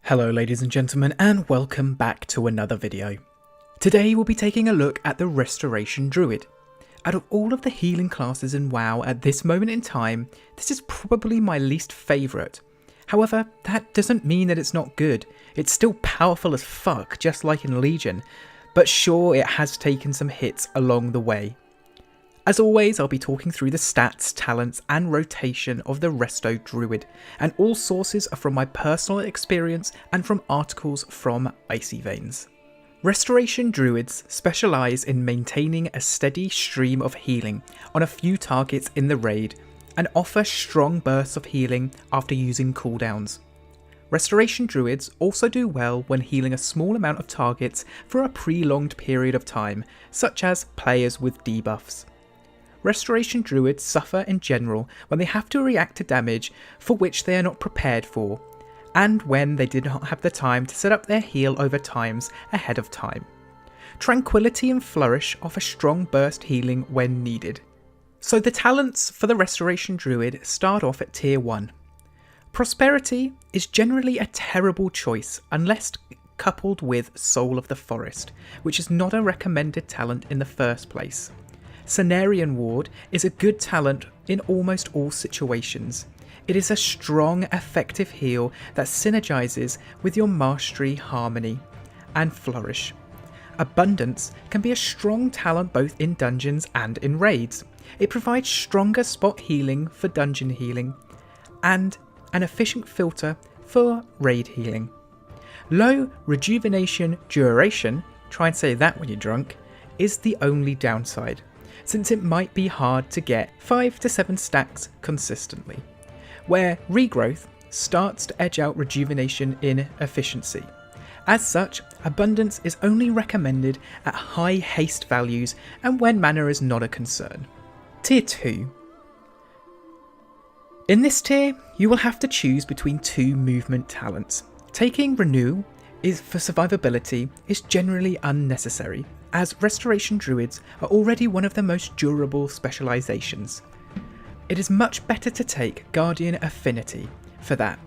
Hello ladies and gentlemen, and welcome back to another video. Today we'll be taking a look at the Restoration Druid. Out of all of the healing classes in WoW at this moment in time, this is probably my least favourite. However, that doesn't mean that it's not good. It's still powerful as fuck, just like in Legion, but sure, it has taken some hits along the way. As always, I'll be talking through the stats, talents and rotation of the Resto Druid, and all sources are from my personal experience and from articles from Icy Veins. Restoration Druids specialise in maintaining a steady stream of healing on a few targets in the raid, and offer strong bursts of healing after using cooldowns. Restoration Druids also do well when healing a small amount of targets for a prolonged period of time, such as players with debuffs. Restoration Druids suffer in general when they have to react to damage for which they are not prepared for, and when they did not have the time to set up their heal over times ahead of time. Tranquility and Flourish offer strong burst healing when needed. So the talents for the Restoration Druid start off at tier 1. Prosperity is generally a terrible choice unless coupled with Soul of the Forest, which is not a recommended talent in the first place. Cenarian Ward is a good talent in almost all situations. It is a strong, effective heal that synergizes with your Mastery, Harmony, and Flourish. Abundance can be a strong talent both in dungeons and in raids. It provides stronger spot healing for dungeon healing, and an efficient filter for raid healing. Low Rejuvenation Duration, try and say that when you're drunk, is the only downside, since it might be hard to get 5 to 7 stacks consistently, where Regrowth starts to edge out Rejuvenation in efficiency. As such, Abundance is only recommended at high haste values and when mana is not a concern. Tier 2. In this tier, you will have to choose between two movement talents. Taking Renew for survivability is generally unnecessary, as Restoration Druids are already one of the most durable specializations. It is much better to take Guardian Affinity for that,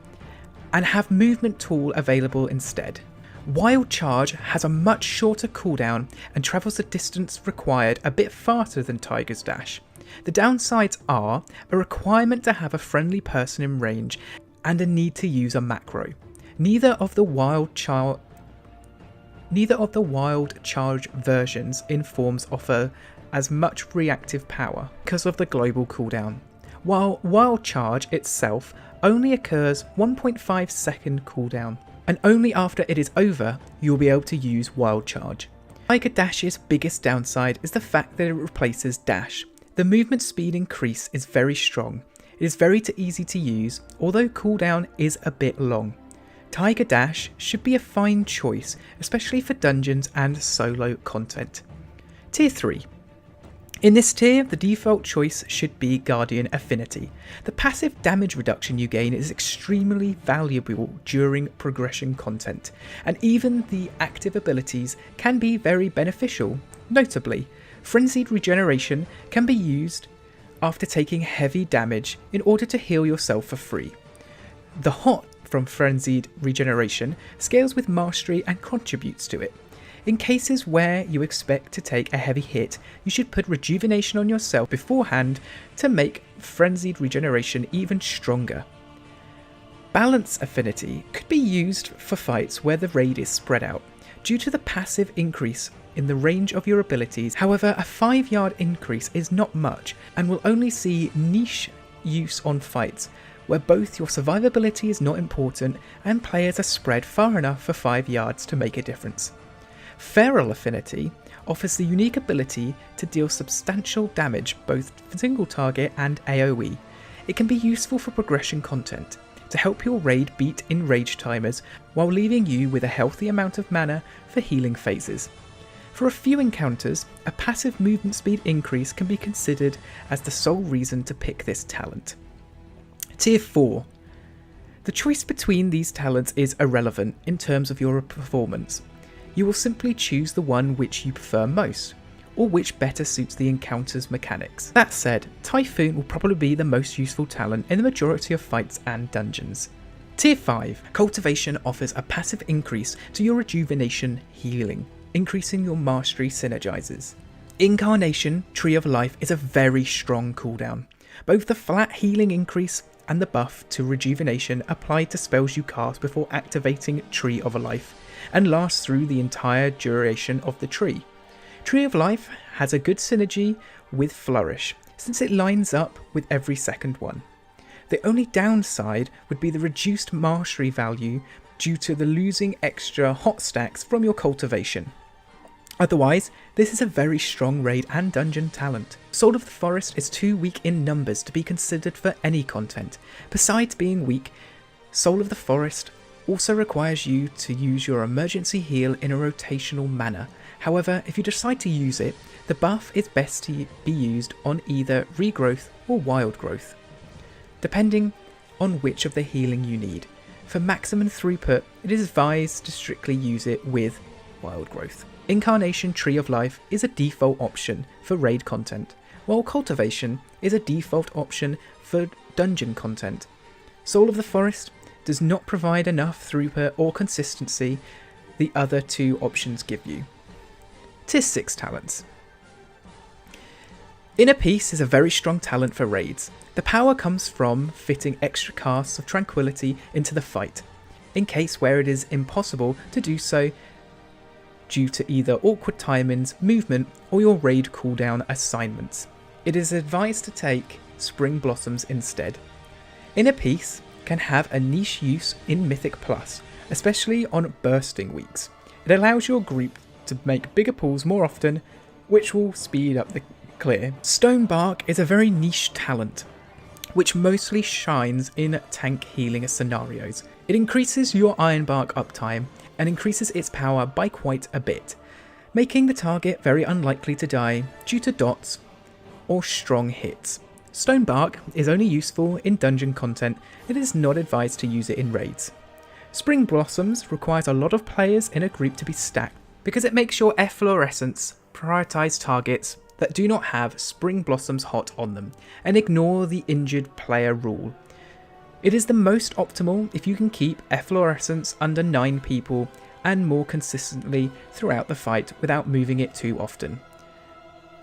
and have Movement Tool available instead. Wild Charge has a much shorter cooldown and travels the distance required a bit faster than Tiger's Dash. The downsides are a requirement to have a friendly person in range and a need to use a macro. Neither of the Wild Charge versions in forms offer as much reactive power because of the global cooldown, while Wild Charge itself only occurs 1.5 second cooldown, and only after it is over you'll be able to use Wild Charge. Tiger Dash's biggest downside is the fact that it replaces Dash. The movement speed increase is very strong. It is very easy to use, although cooldown is a bit long. Tiger Dash should be a fine choice, especially for dungeons and solo content. Tier 3. In this tier, the default choice should be Guardian Affinity. The passive damage reduction you gain is extremely valuable during progression content, and even the active abilities can be very beneficial. Notably, Frenzied Regeneration can be used after taking heavy damage in order to heal yourself for free. The Hot from Frenzied Regeneration scales with Mastery and contributes to it. In cases where you expect to take a heavy hit, you should put Rejuvenation on yourself beforehand to make Frenzied Regeneration even stronger. Balance Affinity could be used for fights where the raid is spread out, due to the passive increase in the range of your abilities. However, a 5-yard increase is not much and will only see niche use on fights where both your survivability is not important and players are spread far enough for 5 yards to make a difference. Feral Affinity offers the unique ability to deal substantial damage both single target and AoE. It can be useful for progression content, to help your raid beat in rage timers while leaving you with a healthy amount of mana for healing phases. For a few encounters, a passive movement speed increase can be considered as the sole reason to pick this talent. Tier 4. The choice between these talents is irrelevant in terms of your performance. You will simply choose the one which you prefer most, or which better suits the encounter's mechanics. That said, Typhoon will probably be the most useful talent in the majority of fights and dungeons. Tier 5. Cultivation offers a passive increase to your rejuvenation healing, increasing your mastery synergizers. Incarnation, Tree of Life is a very strong cooldown. Both the flat healing increase and the buff to rejuvenation apply to spells you cast before activating Tree of Life, and lasts through the entire duration of the tree. Tree of Life has a good synergy with Flourish, since it lines up with every second one. The only downside would be the reduced mastery value due to the losing extra hot stacks from your cultivation. Otherwise, this is a very strong raid and dungeon talent. Soul of the Forest is too weak in numbers to be considered for any content. Besides being weak, Soul of the Forest also requires you to use your emergency heal in a rotational manner. However, if you decide to use it, the buff is best to be used on either regrowth or wild growth, depending on which of the healing you need. For maximum throughput, it is advised to strictly use it with wild growth. Incarnation Tree of Life is a default option for raid content, while Cultivation is a default option for dungeon content. Soul of the Forest does not provide enough throughput or consistency the other two options give you. Tier 6 talents. Inner Peace is a very strong talent for raids. The power comes from fitting extra casts of tranquility into the fight, in case where it is impossible to do so due to either awkward timings, movement, or your raid cooldown assignments. It is advised to take Spring Blossoms instead. Inner Peace can have a niche use in Mythic Plus, especially on bursting weeks. It allows your group to make bigger pulls more often, which will speed up the clear. Stonebark is a very niche talent, which mostly shines in tank healing scenarios. It increases your Ironbark uptime and increases its power by quite a bit, making the target very unlikely to die due to dots or strong hits. Stonebark is only useful in dungeon content, and it is not advised to use it in raids. Spring Blossoms requires a lot of players in a group to be stacked, because it makes your efflorescence prioritize targets that do not have Spring Blossoms hot on them, and ignore the injured player rule. It is the most optimal if you can keep efflorescence under 9 people and more consistently throughout the fight without moving it too often.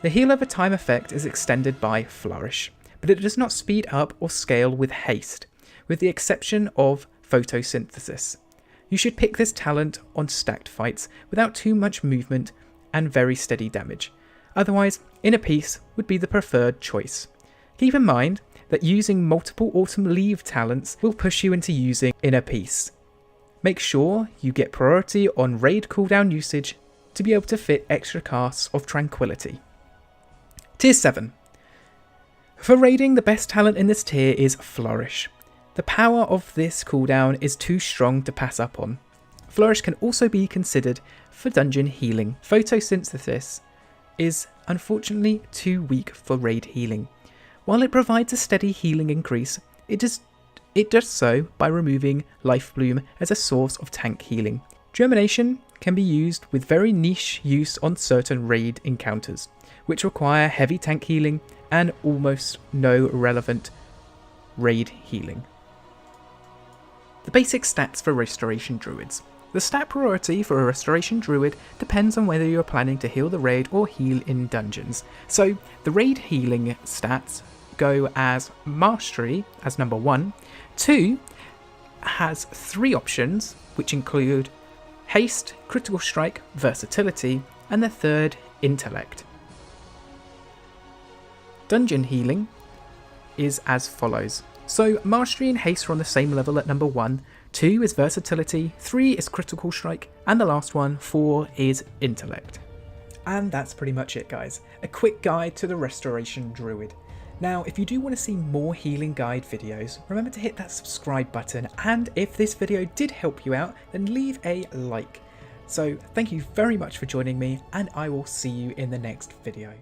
The heal over time effect is extended by Flourish, but it does not speed up or scale with haste, with the exception of photosynthesis. You should pick this talent on stacked fights without too much movement and very steady damage. Otherwise, Inner Peace would be the preferred choice. Keep in mind that using multiple Autumn Leave talents will push you into using Inner Peace. Make sure you get priority on raid cooldown usage to be able to fit extra casts of Tranquility. Tier 7. For raiding, the best talent in this tier is Flourish. The power of this cooldown is too strong to pass up on. Flourish can also be considered for dungeon healing. Photosynthesis is unfortunately too weak for raid healing. While it provides a steady healing increase, it does so by removing Life Bloom as a source of tank healing. Germination can be used with very niche use on certain raid encounters, which require heavy tank healing and almost no relevant raid healing. The basic stats for Restoration Druids. The stat priority for a Restoration Druid depends on whether you are planning to heal the raid or heal in dungeons. So the raid healing stats go as Mastery as number 1, 2 has 3 options which include Haste, Critical Strike, Versatility, and the third Intellect. Dungeon healing is as follows. So Mastery and Haste are on the same level at number 1, 2 is Versatility, 3 is Critical Strike, and the last one, 4, is Intellect. And that's pretty much it, guys. A quick guide to the Restoration Druid. Now, if you do want to see more healing guide videos, remember to hit that subscribe button, and if this video did help you out, then leave a like. So thank you very much for joining me, and I will see you in the next video.